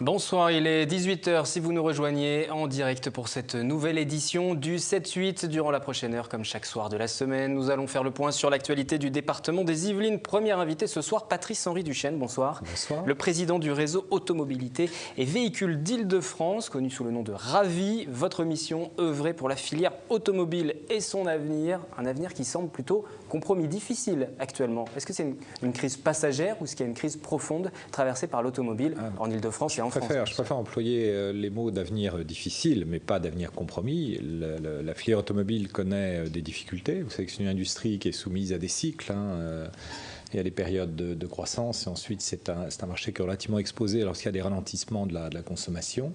Bonsoir, il est 18 h si vous nous rejoignez en direct pour cette nouvelle édition du 7-8. Durant la prochaine heure, comme chaque soir de la semaine, nous allons faire le point sur l'actualité du département des Yvelines. Premier invité ce soir, Patrice-Henri Duchesne, bonsoir. Bonsoir. Le président du réseau Automobilité et Véhicules d'Île-de-France, connu sous le nom de RAVI. Votre mission, œuvrer pour la filière automobile et son avenir. Un avenir qui semble plutôt compromis, difficile actuellement. Est-ce que c'est une crise passagère ou est-ce qu'il y a une crise profonde traversée par l'automobile en Île-de-France et en France? Je préfère employer les mots d'avenir difficile, mais pas d'avenir compromis. La filière automobile connaît des difficultés. Vous savez que c'est une industrie qui est soumise à des cycles. Il y a des périodes de croissance et ensuite c'est un marché qui est relativement exposé lorsqu'il y a des ralentissements de la consommation.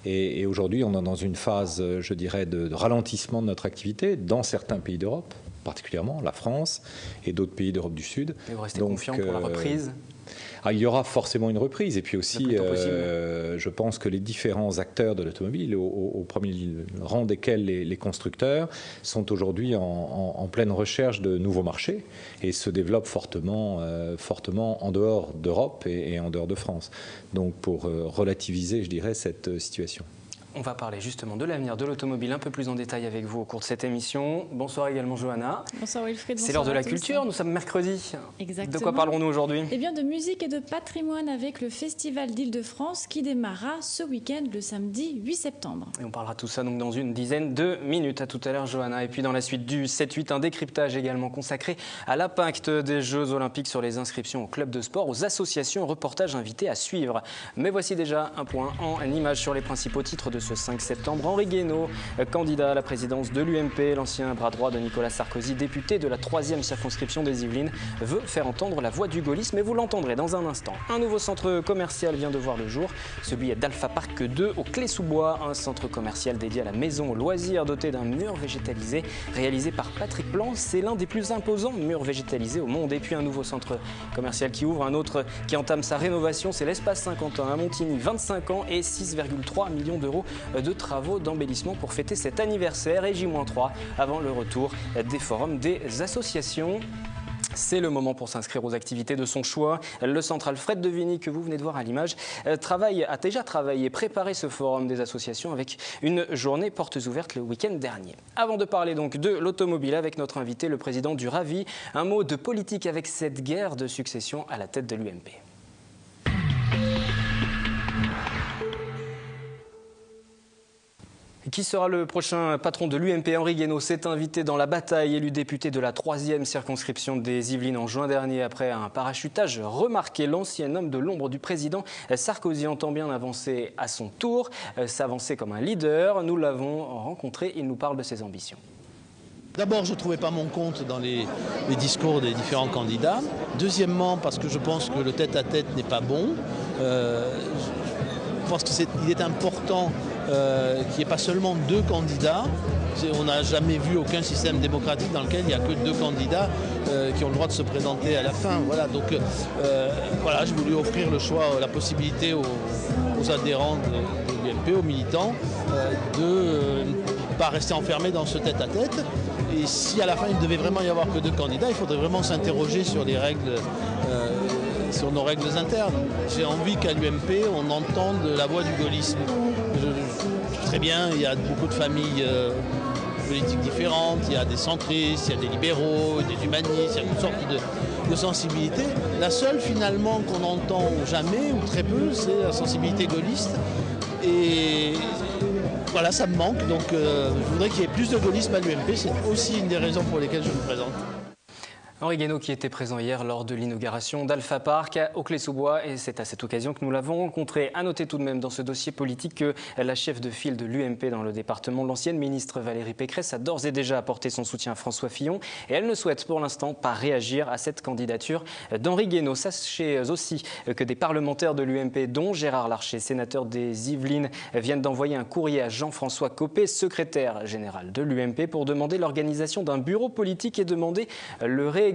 Et aujourd'hui, on est dans une phase, je dirais, de ralentissement de notre activité dans certains pays d'Europe, particulièrement la France et d'autres pays d'Europe du Sud. Et vous restez confiant pour la reprise? Il y aura forcément une reprise et puis aussi je pense que les différents acteurs de l'automobile, au premier rang desquels les constructeurs, sont aujourd'hui en pleine recherche de nouveaux marchés et se développent fortement en dehors d'Europe et en dehors de France. Donc pour relativiser, je dirais, cette situation. On va parler justement de l'avenir de l'automobile un peu plus en détail avec vous au cours de cette émission. Bonsoir également Johanna. Bonsoir Wilfried. C'est l'heure de la culture, nous sommes mercredi. Exactement. De quoi parlerons-nous aujourd'hui? Eh bien de musique et de patrimoine avec le Festival d'Île-de-France qui démarrera ce week-end le samedi 8 septembre. Et on parlera de tout ça donc dans une dizaine de minutes. À tout à l'heure Johanna. Et puis dans la suite du 7-8, un décryptage également consacré à l'impact des Jeux Olympiques sur les inscriptions aux clubs de sport, aux associations, reportages invités à suivre. Mais voici déjà un point en images sur les principaux titres de ce 5 septembre. Henri Guénaud, candidat à la présidence de l'UMP, l'ancien bras droit de Nicolas Sarkozy, député de la 3e circonscription des Yvelines, veut faire entendre la voix du gaullisme et vous l'entendrez dans un instant. Un nouveau centre commercial vient de voir le jour, celui d'Alpha Park 2 au Clé-sous-Bois, un centre commercial dédié à la maison aux loisirs doté d'un mur végétalisé réalisé par Patrick Blanc. C'est l'un des plus imposants murs végétalisés au monde. Et puis un nouveau centre commercial qui ouvre, un autre qui entame sa rénovation, c'est l'Espace Saint-Quentin à Montigny, 25 ans et 6,3 millions d'euros de travaux d'embellissement pour fêter cet anniversaire et J-3 avant le retour des forums des associations. C'est le moment pour s'inscrire aux activités de son choix. Le centre Alfred de Vigny, que vous venez de voir à l'image, a déjà travaillé, préparé ce forum des associations avec une journée portes ouvertes le week-end dernier. Avant de parler donc de l'automobile avec notre invité, le président du RAVI, un mot de politique avec cette guerre de succession à la tête de l'UMP. Qui sera le prochain patron de l'UMP? Henri Guénaud s'est invité dans la bataille, élu député de la 3e circonscription des Yvelines en juin dernier après un parachutage remarqué. L'ancien homme de l'ombre du président Sarkozy entend bien avancer à son tour, s'avancer comme un leader. Nous l'avons rencontré, il nous parle de ses ambitions. D'abord, je ne trouvais pas mon compte dans les discours des différents candidats. Deuxièmement, parce que je pense que le tête-à-tête n'est pas bon. Je pense qu'il est important qu'il n'y ait pas seulement 2 candidats. On n'a jamais vu aucun système démocratique dans lequel il n'y a que 2 candidats qui ont le droit de se présenter à la fin. Voilà, donc voilà, j'ai voulu offrir le choix, la possibilité aux adhérents de l'UMP, aux militants, de ne pas rester enfermés dans ce tête-à-tête. Et si à la fin il ne devait vraiment y avoir que 2 candidats, il faudrait vraiment s'interroger sur les règles. Sur nos règles internes. J'ai envie qu'à l'UMP, on entende la voix du gaullisme. Très bien, il y a beaucoup de familles politiques différentes, il y a des centristes, il y a des libéraux, des humanistes, il y a toutes sortes de sensibilités. La seule finalement qu'on n'entend jamais ou très peu, c'est la sensibilité gaulliste. Et voilà, ça me manque. Donc je voudrais qu'il y ait plus de gaullisme à l'UMP. C'est aussi une des raisons pour lesquelles je me présente. Henri Guénaud qui était présent hier lors de l'inauguration d'Alpha Park au Clé-sous-Bois et c'est à cette occasion que nous l'avons rencontré. À noter tout de même dans ce dossier politique que la chef de file de l'UMP dans le département, l'ancienne ministre Valérie Pécresse, a d'ores et déjà apporté son soutien à François Fillon et elle ne souhaite pour l'instant pas réagir à cette candidature d'Henri Guénaud. Sachez aussi que des parlementaires de l'UMP, dont Gérard Larcher, sénateur des Yvelines, viennent d'envoyer un courrier à Jean-François Copé, secrétaire général de l'UMP, pour demander l'organisation d'un bureau politique et demander le réexamen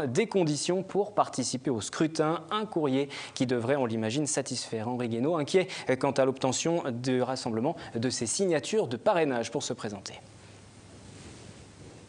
des conditions pour participer au scrutin. Un courrier qui devrait, on l'imagine, satisfaire Henri Guénaud, inquiet quant à l'obtention du rassemblement de ses signatures de parrainage pour se présenter.